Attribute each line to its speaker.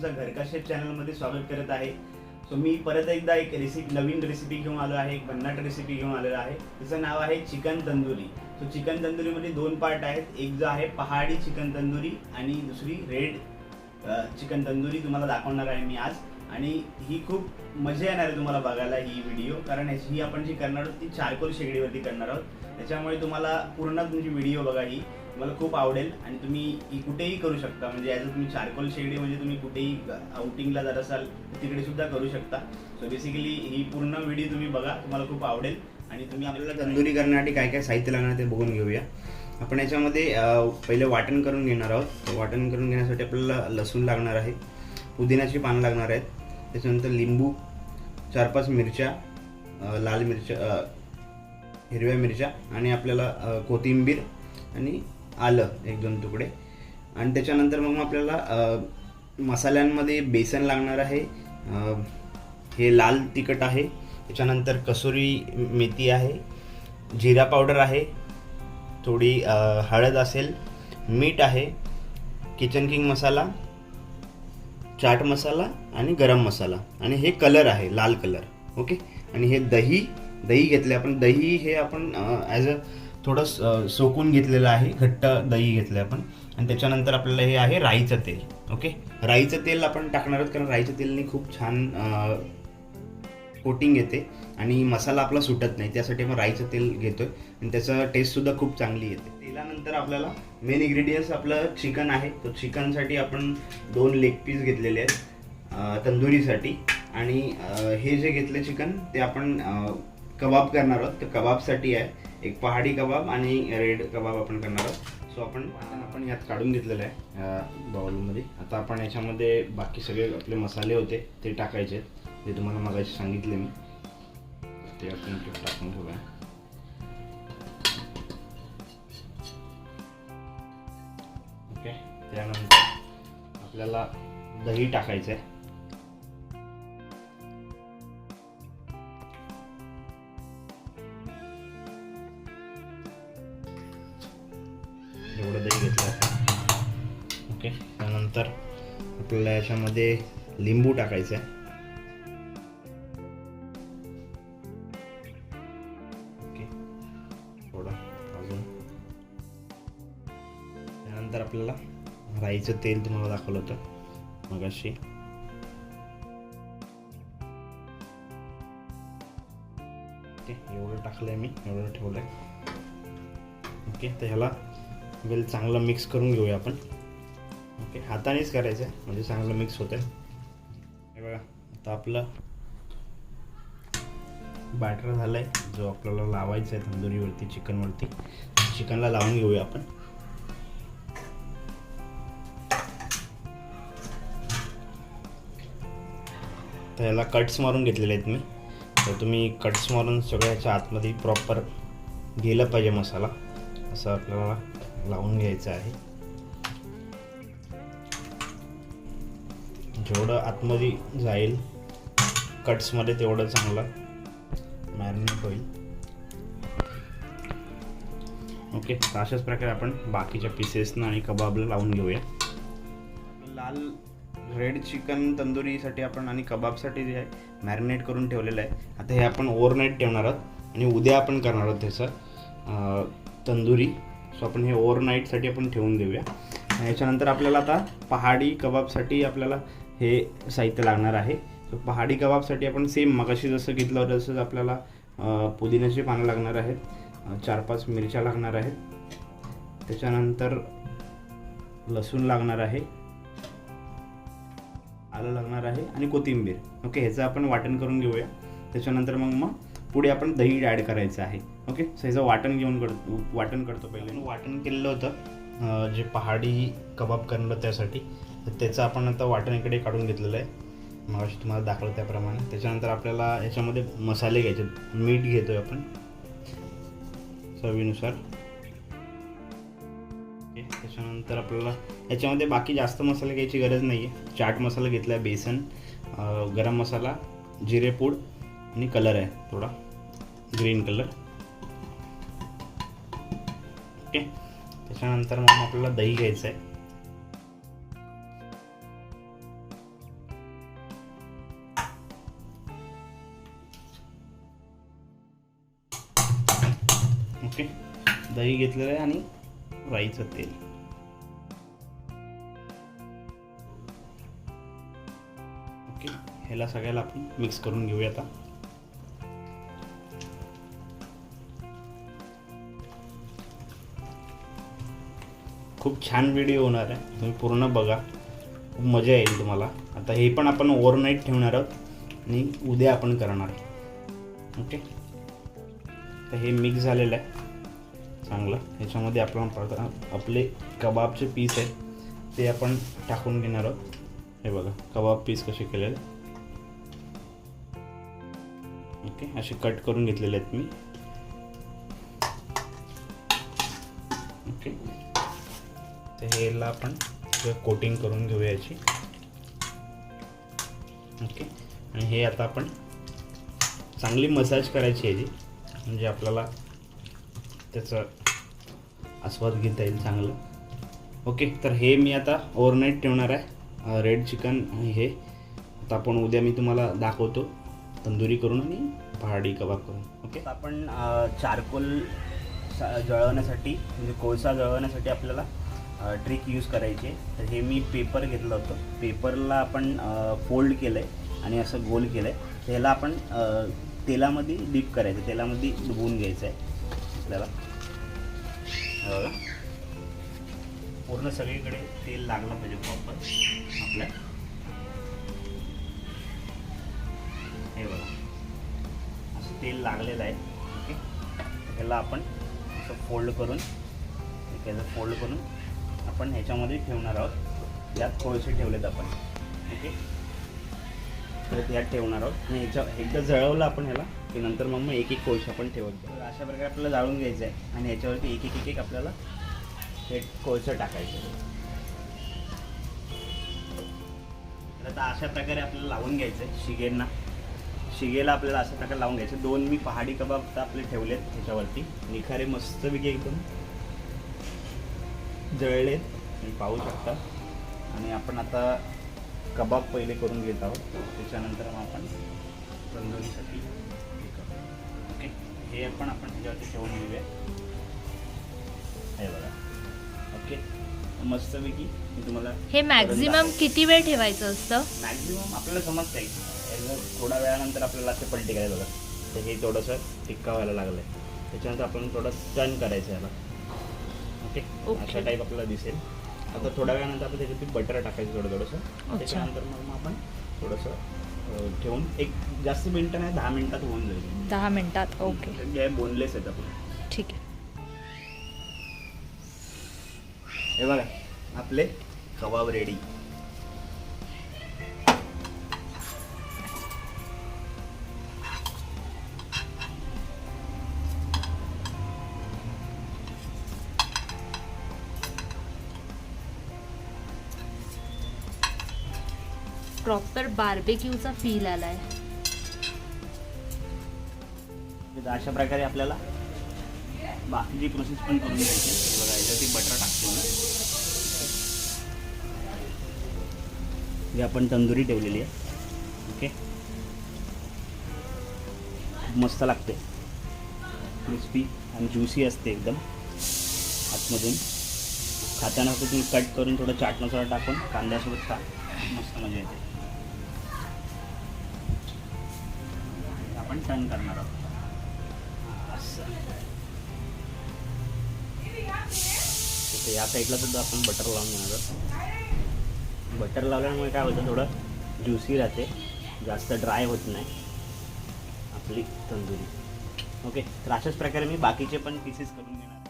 Speaker 1: तुमचं घरका शेफ चॅनलमध्ये स्वागत करत आहे। सो मी परत एकदा एक नवीन रेसिपी घेऊन आलो आहे, एक भन्नाट रेसिपी घेऊन आलेलो आहे। तिचं नाव आहे चिकन तंदुरी। सो चिकन तंदुरीमध्ये दोन पार्ट आहेत, एक जो आहे पहाडी चिकन तंदुरी आणि दुसरी रेड चिकन तंदुरी तुम्हाला दाखवणार आहे मी आज। आणि ही खूप मजा येणार आहे तुम्हाला बघायला ही व्हिडिओ, कारण ही आपण जी करणार आहोत ती चारकोल शेगडीवरती करणार आहोत। त्याच्यामुळे तुम्हाला पूर्ण तुमची व्हिडिओ बघा, ही तुम्हाला खूप आवडेल आणि तुम्ही कुठेही करू शकता। म्हणजे ॲज तुम्ही चारकोल शेगडी म्हणजे तुम्ही कुठेही आउटिंगला जात असाल तिकडे सुद्धा करू शकता। सो बेसिकली ही पूर्ण व्हिडिओ तुम्ही बघा, तुम्हाला खूप आवडेल। आणि तुम्ही आपल्याला तंदुरी करण्यासाठी काय काय साहित्य लागणार ते बघून घेऊया आपण। याच्यामध्ये पहिले वाटण करून घेणार आहोत। वाटण करून घेण्यासाठी आपल्याला लसूण लागणार आहे, पुदिन्याची पानं लागणार आहेत, त्याच्यानंतर लिंबू, 4-5 मिरच्या, लाल मिरच्या, हिरव्या मिरच्या आणि आपल्याला कोथिंबीर आणि आलं 1-2 तुकडे। आणि त्याच्यानंतर मग आपल्याला मसाल्यांमध्ये बेसन लागणार आहे, हे लाल तिखट आहे, त्याच्यानंतर कसुरी मेथी आहे, जिरा पावडर आहे, थोडी हळद असेल, मीठ आहे, किचन किंग मसाला, चाट मसाला आणि गरम मसाला, आणि हे कलर आहे लाल कलर। ओके, आणि हे दही घेतले आपण। दही हे आपण ॲज अ थोडं सोकून घेतलेलं आहे, घट्ट दही घेतलं आपण। आणि त्याच्यानंतर आपल्याला हे आहे राईचं तेल। ओके, राईचं तेल आपण टाकणार आहोत कारण राईच्या तेलाने खूप छान कोटिंग येते आणि मसाला आपला सुटत नाही, त्यासाठी आपण राईचं तेल घेतोय आणि त्याचा टेस्टसुद्धा खूप चांगली येते। तेलानंतर आपल्याला मेन इन्ग्रेडियंट्स आपलं चिकन आहे। तो चिकनसाठी आपण 2 लेग पीस घेतलेले आहेत तंदुरीसाठी। आणि हे जे घेतले चिकन ते आपण कबाब करणार आहोत। तर कबाबसाठी आहे एक पहाडी कबाब आणि रेड कबाब आपण करणार आहोत। सो आपण यात काढून घेतलेलं आहे बाउलमध्ये। आता आपण याच्यामध्ये बाकी सगळे आपले मसाले होते ते टाकायचे आहेत, जे तुम्हाला मगाशी सांगितले मी, ते आपण टाकून घेऊया। ओके, त्यानंतर आपल्याला दही टाकायचं आहे। एवढं दही घेतलं आपण। ओके, त्यानंतर आपल्याला याच्यामध्ये लिंबू टाकायचं आहे। ओके, थोडं अजून। त्यानंतर आपल्याला राईचं तेल तुम्हाला दाखवलं होतं मगाशी। ओके, एवढं टाकलंय मी, एवढं ठेवलंय। ओके, तर ह्याला वेल चांगलं मिक्स करून घेऊया आपण। ओके, हातानेच करायचं आहे म्हणजे चांगलं मिक्स होतं आहे। हे बघा, आता आपलं बॅटर झालं आहे, जो आपल्याला लावायचं आहे तंदुरीवरती, चिकनवरती। चिकनला लावून घेऊया आपण। तर याला कट्स मारून घेतलेले आहेत मी, तर तुम्ही कट्स मारून सगळ्याच्या आतमध्ये प्रॉपर गेलं पाहिजे मसाला, असं आपल्याला लावून घ्यायचं आहे। जेवढं आतमध्ये जाईल कट्समध्ये तेवढं चांगलं मॅरिनेट होईल। ओके, तर अशाच प्रकारे आपण बाकीच्या पीसेसना आणि कबाबला लावून घेऊया। लाल रेड चिकन तंदुरीसाठी आपण आणि कबाबसाठी जे आहे मॅरिनेट करून ठेवलेलं आहे। आता हे आपण ओव्हरनाईट ठेवणार आहोत आणि उद्या आपण करणार आहोत त्याचं तंदुरी। सो आपण हे ओव्हरनाईटसाठी आपण ठेवून देऊया। याच्यानंतर आपल्याला आता पहाडी कबाबसाठी आपल्याला हे साहित्य लागणार आहे। सो पहाडी कबाबसाठी आपण सेम मगाशी जसं घेतलं होतं तसंच आपल्याला पुदिन्याची पानं लागणार आहेत, 4-5 मिरच्या लागणार आहेत, त्याच्यानंतर लसूण लागणार आहे, आलं लागणार आहे आणि कोथिंबीर। ओके, ह्याचं आपण वाटण करून घेऊया। त्याच्यानंतर मग पुढे आपण दही ॲड करायचं आहे। ओके, सो ह्याचं वाटण करतो पहिले। वाटण केलेलं होतं जे पहाडी कबाब करणार त्यासाठी, तर त्याचं आपण आता वाटण इकडे काढून घेतलेलं आहे, मगाशी तुम्हाला दाखवलं त्याप्रमाणे। त्याच्यानंतर आपल्याला याच्यामध्ये मसाले घ्यायचे, मीठ घेतोय आपण चवीनुसार। ओके, त्याच्यानंतर आपल्याला याच्यामध्ये बाकी जास्त मसाले घ्यायची गरज नाही आहे। चाट मसाला घेतला आहे, बेसन, गरम मसाला, जिरेपूड आणि कलर आहे थोडा ग्रीन कलर। ओके, त्याच्यानंतर मग आपल्याला दही घ्यायचं आहे। दही घेतलेलं आहे आणि राईचं तेल. ओके, ह्याला सगळ्याला आपण मिक्स करून घेऊया आता. खूप छान व्हिडिओ होणार आहे, तुम्ही पूर्ण बघा, खूप मजा येईल तुम्हाला. आता हे पण आपण ओव्हरनाईट ठेवणार आहोत आणि उद्या आपण करणार आहे. ओके, तर हे मिक्स झालेलं आहे चांगलं. ह्याच्यामध्ये आपण आपले कबाबचे पीस आहेत ते आपण टाकून घेणार आहोत. हे बघा कबाब पीस कसे केलेले. ओके, असे कट करून घेतलेले आहेत मी. ओके, तर ह्याला आपण कोटिंग करून घेऊया याची. ओके, आणि हे आता आपण चांगली मसाज करायची याची, म्हणजे आपल्याला त्याचा आस्वाद घेता येईल चांगलं. ओके, तर हे मी आता ओव्हरनाईट ठेवणार आहे रेड चिकन. आणि हे आता आपण उद्या मी तुम्हाला दाखवतो तंदुरी करून आणि पहाडी कबाब करून. ओके, आपण चारकोल जळवण्यासाठी म्हणजे कोळसा जळवण्यासाठी आपल्याला ट्रिक यूज करायची आहे. तर हे मी पेपर घेतलं होतं, पेपरला आपण फोल्ड केलं आहे आणि असं गोल केलं आहे. ह्याला आपण तेलामध्ये डीप करायचं, तेलामध्ये डुबवून घ्यायचं आहे आपल्याला. बघा पूर्ण सगळीकडे तेल लागलं पाहिजे प्रॉपर आपल्या. हे बघा असं तेल लागलेलं आहे. ओके, ह्याला आपण असं फोल्ड करून आपण ह्याच्यामध्ये ठेवणार आहोत. यात कोळसे ठेवलेत आपण. ओके, तर यात ठेवणार आहोत आणि ह्याच्या एकदा जळवलं आपण ह्याला की नंतर मग एक एक कोळसा आपण ठेवत जाऊ. अशा प्रकारे आपल्याला जाळून घ्यायचं आहे आणि ह्याच्यावरती एक एक आपल्याला हे कोळसा टाकायचं. तर आता अशा प्रकारे आपल्याला लावून घ्यायचं आहे शिगेला आपल्याला अशा प्रकारे लावून घ्यायचं. 2 मी पहाडी कबाब तर आपले ठेवलेत ह्याच्यावरती, निखारे मस्तपैकी एकदम जळलेत तुम्ही पाहू शकता. आणि आपण आता कबाब पहिले करून घेत आहोत, त्याच्यानंतर मग आपण तंदुरीसाठी ओके हे आपण त्याच्यावरती ठेवून घेऊया. हे बघा. ओके, मस्तपैकी मी तुम्हाला
Speaker 2: हे मॅक्झिमम किती वेळ ठेवायचं असतं?
Speaker 1: मॅक्झिमम आपल्याला समजतं आहे थोड्या वेळानंतर आपल्याला असे पलटी करायला बघा. तर हे थोडंसं टिक्का व्हायला लागलं आहे, त्याच्यानंतर आपण थोडं टर्न करायचं याला. ओके, अशा टाईप आपल्याला दिसेल. आता थोड्या वेळानंतर आपण त्याच्यात बटर टाकायचं थोडंसं. त्याच्यानंतर मग आपण थोडंसं ठेवून एक जास्त मिनटं नाही 10 मिनिटात होऊन जाईल.
Speaker 2: 10 मिनिटात. ओके,
Speaker 1: हे बोनलेस आहेत आपले.
Speaker 2: ठीक आहे.
Speaker 1: हे बघा आपले कबाब रेडी.
Speaker 2: प्रॉपर बार्बेक्यूचा फील आलाय.
Speaker 1: अशा प्रकारे आपल्याला बाकीची प्रोसेस पण करून घ्यायची. बघा याच्यावरती बटर टाकतो ना, ही आपण तंदुरी ठेवलेली आहे. ओके, मस्त लागते, क्रिस्पी आणि ज्युसी असते एकदम आतमधून. खाताना तुम्ही कट करून थोडं चाट मसाला टाकून कांद्यासोबत खा, मस्त मजा येते. आपण टर्न करणार आहोत असं. या साईडला सुद्धा आपण बटर लावून घेणार आहोत. बटर लावल्यामुळे काय होतं, थोडं ज्युसी राहते, जास्त ड्राय होत नाही आपली तंदुरी. ओके, तर अशाच प्रकारे मी बाकीचे पण पीसेस करून घेणार.